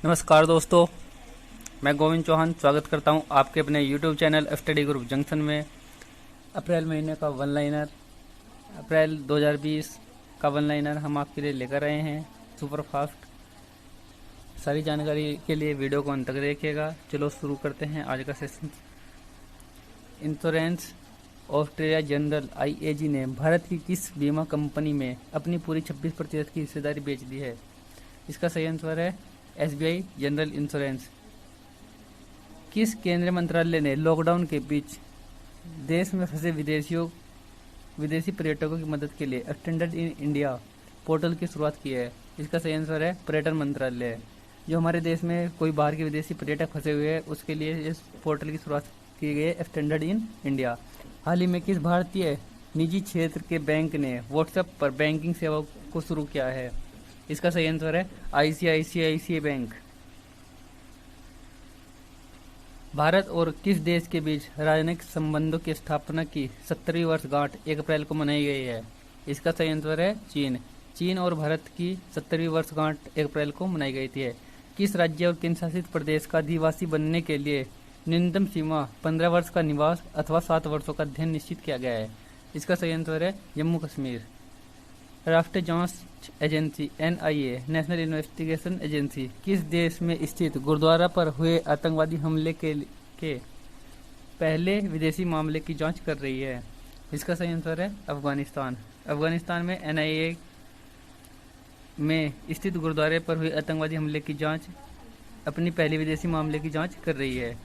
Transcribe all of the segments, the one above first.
नमस्कार दोस्तों, मैं गोविंद चौहान स्वागत करता हूं आपके अपने YouTube channel study group junction में। अप्रैल महीने का वन लाइनर, अप्रैल 2020 का वन लाइनर हम आपके लिए लेकर आए हैं सुपर फास्ट। सारी जानकारी के लिए वीडियो को अंत तक देखिएगा। चलो शुरू करते हैं आज का session. Insurance Australia general IAG ने भारत की किस बीमा कंपनी में अपनी पूरी 26% की हिस्सेदारी बेच दी है? इसका सही आंसर है SBI जनरल इंश्योरेंस। किस केंद्रीय मंत्रालय ने लॉकडाउन के बीच देश में फंसे विदेशी पर्यटकों की मदद के लिए एक्सटेंडेड इन इंडिया पोर्टल की शुरुआत की है? इसका सही आंसर है पर्यटन मंत्रालय। जो हमारे देश में कोई बाहर के विदेशी पर्यटक फंसे हुए हैं उसके लिए इस पोर्टल की शुरुआत की गई है, एक्सटेंडेड इन इंडिया। हाल ही में किस भारतीय निजी क्षेत्र के बैंक ने व्हाट्सएप पर बैंकिंग सेवा को शुरू किया है? इसका सही आंसर है ICICI बैंक। भारत और किस देश के बीच राजनयिक संबंधों की स्थापना की 70वीं वर्षगांठ 1 अप्रैल को मनाई गई है? इसका सही आंसर है चीन और भारत की 70वीं वर्षगांठ 1 अप्रैल को मनाई गई थी। किस राज्य और केंद्र शासित प्रदेश का अधिवासी बनने के लिए न्यूनतम सीमा 15 वर्ष का निवास अथवा 7 वर्षों का अध्ययन निश्चित किया गया है? इसका सही आंसर है जम्मू कश्मीर। राष्ट्रीय जांच agency NIA national investigation agency किस देश में स्थित गुरुद्वारा पर हुए आतंकवादी हमले के पहले विदेशी मामले की जांच कर रही है? इसका सही आंसर है अफगानिस्तान। अफगानिस्तान में NIA में स्थित गुरुद्वारे पर हुए आतंकवादी हमले की जांच अपनी पहली विदेशी मामले की जांच कर रही है।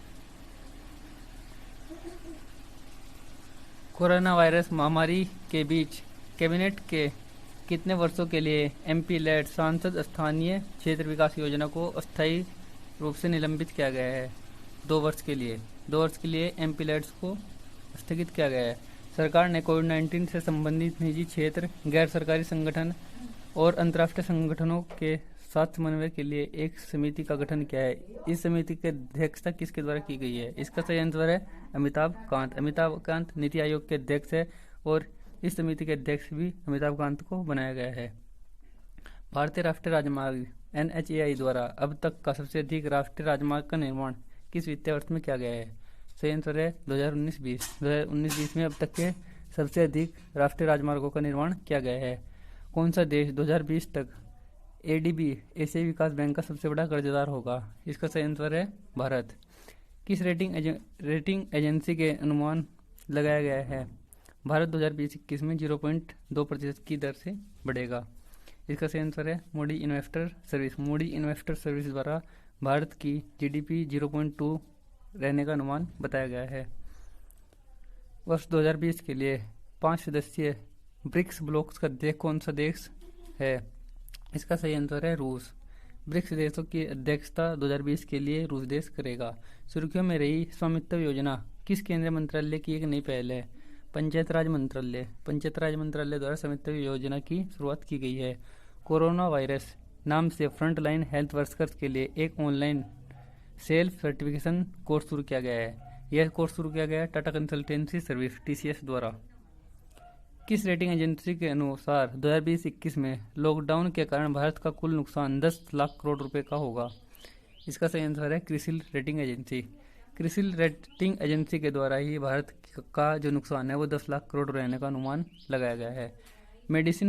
कोरोना वायरस महामारी के बीच कैबिनेट के कितने वर्षों के लिए MP-led सांसद स्थानीय क्षेत्र विकास योजना को अस्थायी रूप से निलंबित किया गया है? 2 वर्ष के लिए MP-led को स्थगित किया गया है। सरकार ने कोविड-19 से संबंधित निजी क्षेत्र, गैर सरकारी संगठन और अंतर्राष्ट्रीय संगठनों के साथ समन्वय के लिए एक समिति का गठन किया है। इस समिति की अध्यक्षता किसके द्वारा की गई है? इसका सही आंसर है अमिताभ कांत नीति आयोग के अध्यक्ष है और इस समिति के अध्यक्ष भी अमिताभ कांत को बनाया गया है। भारतीय राष्ट्रीय राजमार्ग NHAI द्वारा अब तक का सबसे अधिक राष्ट्रीय राजमार्ग का निर्माण किस वित्तीय वर्ष में किया गया है? सही आंसर है 2019-20 में अब तक के सबसे अधिक राष्ट्रीय राजमार्गों का निर्माण किया गया है। कौन सा देश 2020 तक ADB एशियाई विकास बैंक का सबसे बड़ा कर्जदार होगा? इसका सही आंसर है भारत। किस रेटिंग एजेंसी के अनुमान लगाया गया है भारत 2020-21 में 0.2% की दर से बढ़ेगा? इसका सही आंसर है मूडी इन्वेस्टर सर्विस द्वारा भारत की GDP 0.2 रहने का अनुमान बताया गया है। वर्ष 2020 के लिए 5 सदस्यीय ब्रिक्स ब्लॉक्स का अध्यक्ष कौन सा देश है? इसका सही आंसर है रूस। ब्रिक्स देशों की अध्यक्षता 2020 के लिए रूस देश करेगा। सुर्खियों में रही स्वामित्व योजना किस केंद्रीय मंत्रालय की एक नई पहल है? पंचायत राज मंत्रालय द्वारा स्वामित्व योजना की शुरुआत की गई है। कोरोना वायरस नाम से फ्रंट लाइन हेल्थ वर्कर्स के लिए एक ऑनलाइन सेल्फ सर्टिफिकेशन कोर्स शुरू किया गया है। यह कोर्स शुरू किया गया है टाटा कंसल्टेंसी सर्विस TCS द्वारा। किस रेटिंग एजेंसी के अनुसार 2020-21 में लॉकडाउन के कारण भारत का कुल नुकसान 10 लाख करोड़ रुपए का होगा? इसका सही आंसर है क्रिसिल रेटिंग एजेंसी के द्वारा ही भारत का जो नुकसान है वो 10 लाख करोड़ रहने का अनुमान लगाया गया है। मेडिसिन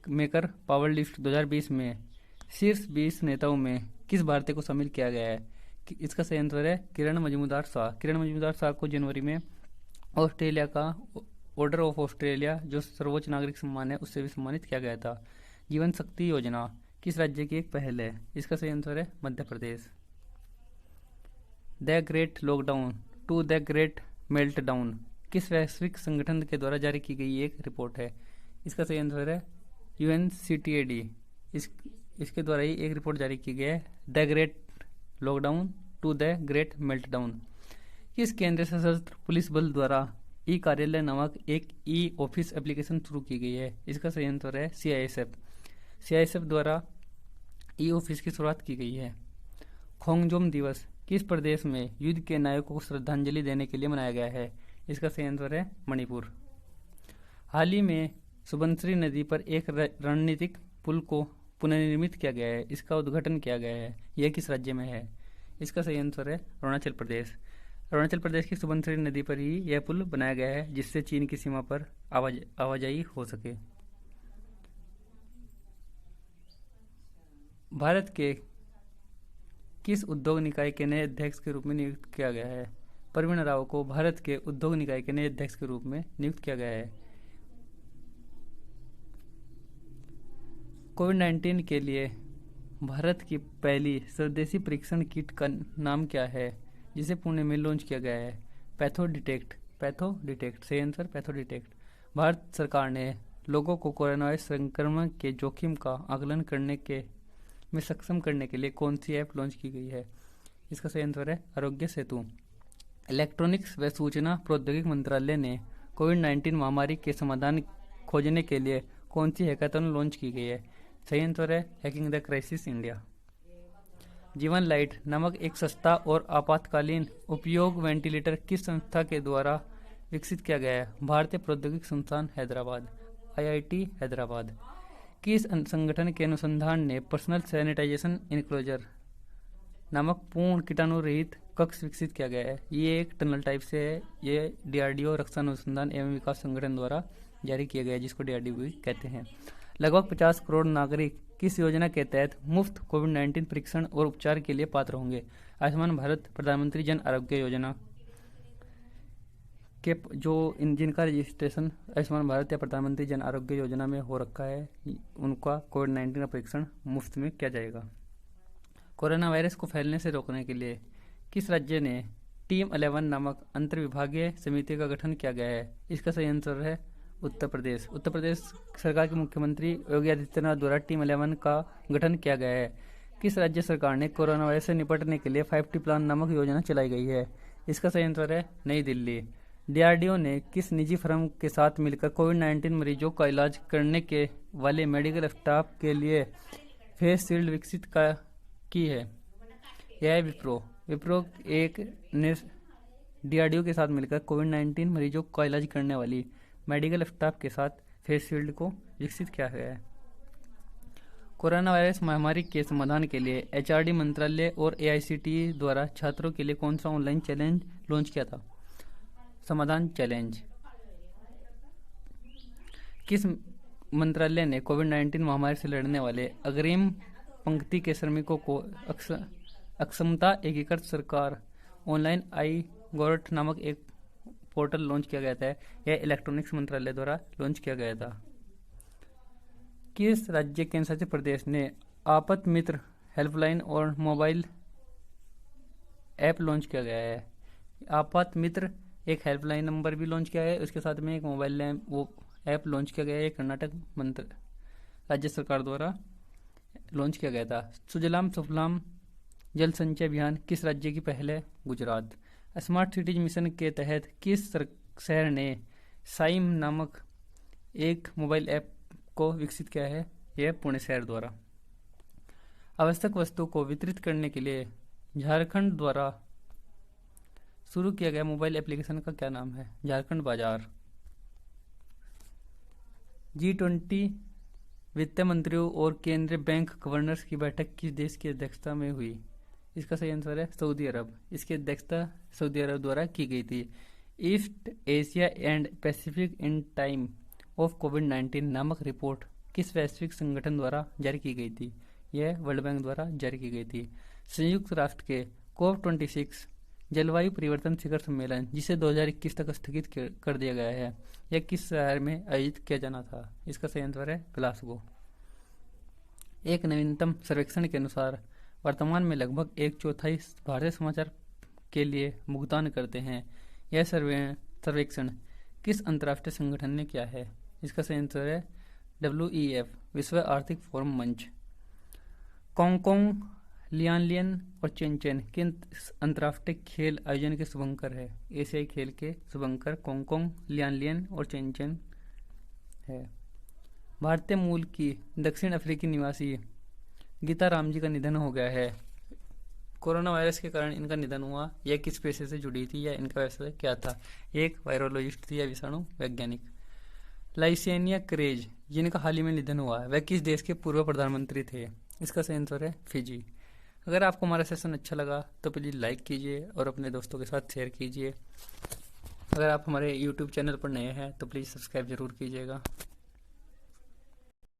मेकर पावर लिस्ट 2020 में शीर्ष 20 नेताओं में किस भारतीय को शामिल किया गया है? इसका सही आंसर है किरण मजूमदार शाह को जनवरी में ऑस्ट्रेलिया का ऑर्डर ऑफ ऑस्ट्रेलिया जो सर्वोच्च नागरिक सम्मान है उससे भी सम्मानित किया गया था। जीवन शक्ति योजना किस राज्य की एक पहल है? इसका सही आंसर है Madhya Pradesh. The great lockdown to the great meltdown किस वैश्विक संगठन के द्वारा जारी की गई एक रिपोर्ट है? इसका सही आंसर है UNCTAD। इसके द्वारा ही एक रिपोर्ट जारी की गई है the great lockdown to the great meltdown. किस केंद्रीय सशस्त्र पुलिस बल द्वारा कार्यालय नामक एक ऑफिस एप्लीकेशन शुरू की गई है? इसका सही आंसर है CISF द्वारा ऑफिस की शुरुआत की गई है। खोंगजोम दिवस किस प्रदेश में युद्ध के नायकों को श्रद्धांजलि देने के लिए मनाया गया है? इसका सही आंसर है मणिपुर। हाल ही में सुबनसिरी नदी पर एक रणनीतिक पुल को पुनर्निर्मित किया गया है? इसका उद्घाटन किया गया है? यह किस राज्य में है? इसका सही आंसर है अरुणाचल प्रदेश। अरुणाचल प्रदेश की सुबनसिरी नदी पर ही यह पुल बनाया गया है, जिससे चीन की सीमा पर आवाजाही हो सके। भारत के किस उद्योग निकाय के नए अध्यक्ष के रूप में नियुक्त किया गया है? प्रवीण राव को भारत के उद्योग निकाय के नए अध्यक्ष के रूप में नियुक्त किया गया है। कोविड-19 के लिए भारत की पहली स्वदेशी परीक्षण किट का नाम क्या है, जिसे पुणे में लॉन्च किया गया है? पैथो डिटेक्ट सही आंसर पैथो डिटेक्ट। भारत सरकार ने लोगों को कोरोना वायरस संक्रमण के जोखिम का आकलन करने के में सक्षम करने के लिए कौन सी ऐप लॉन्च की गई है? इसका सही आंसर है आरोग्य सेतु। इलेक्ट्रॉनिक्स व सूचना प्रौद्योगिकी मंत्रालय ने कोविड-19 महामारी के समाधान खोजने के लिए कौन सी हैकाथन लॉन्च की गई है? सही आंसर है हैकिंग द क्राइसिस इंडिया। जीवन लाइट नामक एक सस्ता और आपातकालीन उपयोग वेंटिलेटर किस संस्था के द्वारा विकसित किया गया है? भारतीय प्रौद्योगिकी संस्थान हैदराबाद, IIT हैदराबाद। किस संगठन के अनुसंधान ने पर्सनल सैनिटाइजेशन इनक्लोजर नामक पूर्ण कीटाणु रहित कक्ष विकसित किया गया है? ये एक टनल टाइप से है। ये DRDO रक्षा अनुसंधान एवं विकास संगठन द्वारा जारी किया गया है, जिसको DRDO भी कहते हैं। लगभग 50 करोड़ नागरिक किस योजना के तहत मुफ्त कोविड-19 परीक्षण और उपचार के लिए पात्र होंगे? आयुष्मान भारत प्रधानमंत्री जन आरोग्य योजना के जिनका रजिस्ट्रेशन आयुष्मान भारत या प्रधानमंत्री जन आरोग्य योजना में हो रखा है, उनका कोविड-19 का परीक्षण मुफ्त में किया जाएगा। कोरोना वायरस को फैलने से रोकने के लिए किस राज्य ने टीम 11 नामक अंतर विभागीय समिति का गठन किया गया है? इसका सही आंसर है उत्तर प्रदेश। उत्तर प्रदेश सरकार के मुख्यमंत्री योगी आदित्यनाथ द्वारा टीम 11 का गठन किया गया है। किस राज्य सरकार ने कोरोना वायरस से निपटने के लिए 5T प्लान नामक योजना चलाई गई है? इसका सही आंसर है नई दिल्ली। DRDO ने किस निजी फर्म के साथ मिलकर कोविड-19 मरीजों का इलाज करने के वाले मेडिकल स्टाफ के लिए फेस शील्ड विकसित की है? यह है विप्रो एक ने DRDO के साथ मिलकर कोविड-19 मरीजों का इलाज करने वाली मेडिकल स्टाफ के साथ फेस शील्ड को विकसित किया गया है। कोरोना वायरस महामारी के समाधान के लिए HRD मंत्रालय और AICTE द्वारा छात्रों के लिए कौन सा ऑनलाइन चैलेंज लॉन्च किया था? समाधान चैलेंज। किस मंत्रालय ने कोविड-19 महामारी से लड़ने वाले अग्रिम पंक्ति के श्रमिकों को अक्षमता एकीकृत सरकार ऑनलाइन iGovernment नामक एक पोर्टल लॉन्च किया गया था? यह इलेक्ट्रॉनिक्स मंत्रालय द्वारा लॉन्च किया गया था। किस राज्य केंद्र शासित प्रदेश ने आपात मित्र हेल्पलाइन और मोबाइल ऐप लॉन्च किया गया है? आपात मित्र एक हेल्पलाइन नंबर भी लॉन्च किया है, उसके साथ में एक मोबाइल ऐप लॉन्च किया गया है। कर्नाटक राज्य सरकार द्वारा लॉन्च किया गया था। सुजलाम सुफलाम जल संचय अभियान किस राज्य की पहल है? गुजरात। स्मार्ट सिटीज मिशन के तहत किस शहर ने साइम नामक एक मोबाइल ऐप को विकसित किया है? यह पुणे शहर द्वारा। आवश्यक वस्तु को वितरित करने के लिए झारखंड द्वारा शुरू किया गया मोबाइल एप्लीकेशन का क्या नाम है? झारखंड बाजार। G20 वित्त मंत्रियों और केंद्रीय बैंक गवर्नर्स की बैठक किस देश की अध्यक्षता में हुई? इसका सही आंसर है सऊदी अरब। इसकी अध्यक्षता सऊदी अरब द्वारा की गई थी। East Asia and Pacific in time of कोविड-19 नामक रिपोर्ट किस वैश्विक संगठन द्वारा जारी की गई थी? यह वर्ल्ड बैंक द्वारा जारी की गई थी। संयुक्त राष्ट्र के COP26 जलवायु परिवर्तन शिखर सम्मेलन, जिसे 2021 तक स्थगित कर दिया गया है, यह किस शहर में आयोजित किया जाना था? इसका सही आंसर है ग्लासगो। एक नवीनतम सर्वेक्षण के अनुसार वर्तमान में लगभग 1/4 भारतीय समाचार के लिए भुगतान करते हैं। यह सर्वेक्षण किस अंतर्राष्ट्रीय संगठन ने किया है? इसका सही आंसर है WEF विश्व आर्थिक फोरम मंच। कांगकांग, लियानलियन और चेनचेन किन अंतर्राष्ट्रीय खेल आयोजन के शुभंकर है? एशियाई खेल के शुभंकर कांगकांग, लियानलियन और चेनचेन है। भारतीय मूल की दक्षिण अफ्रीकी निवासी गीता राम जी का निधन हो गया है। कोरोना वायरस के कारण इनका निधन हुआ। यह किस पेशे से जुड़ी थी या इनका व्यवसाय क्या था? एक वायरोलॉजिस्ट थी या विषाणु वैज्ञानिक। लाइसेनिया क्रेज, जिनका हाल ही में निधन हुआ है, वह किस देश के पूर्व प्रधानमंत्री थे? इसका सही आंसर है फिजी। अगर आपको हमारा सेशन अच्छा लगा तो प्लीज़ लाइक कीजिए और अपने दोस्तों के साथ शेयर कीजिए। अगर आप हमारे यूट्यूब चैनल पर नए हैं तो प्लीज़ सब्सक्राइब जरूर कीजिएगा।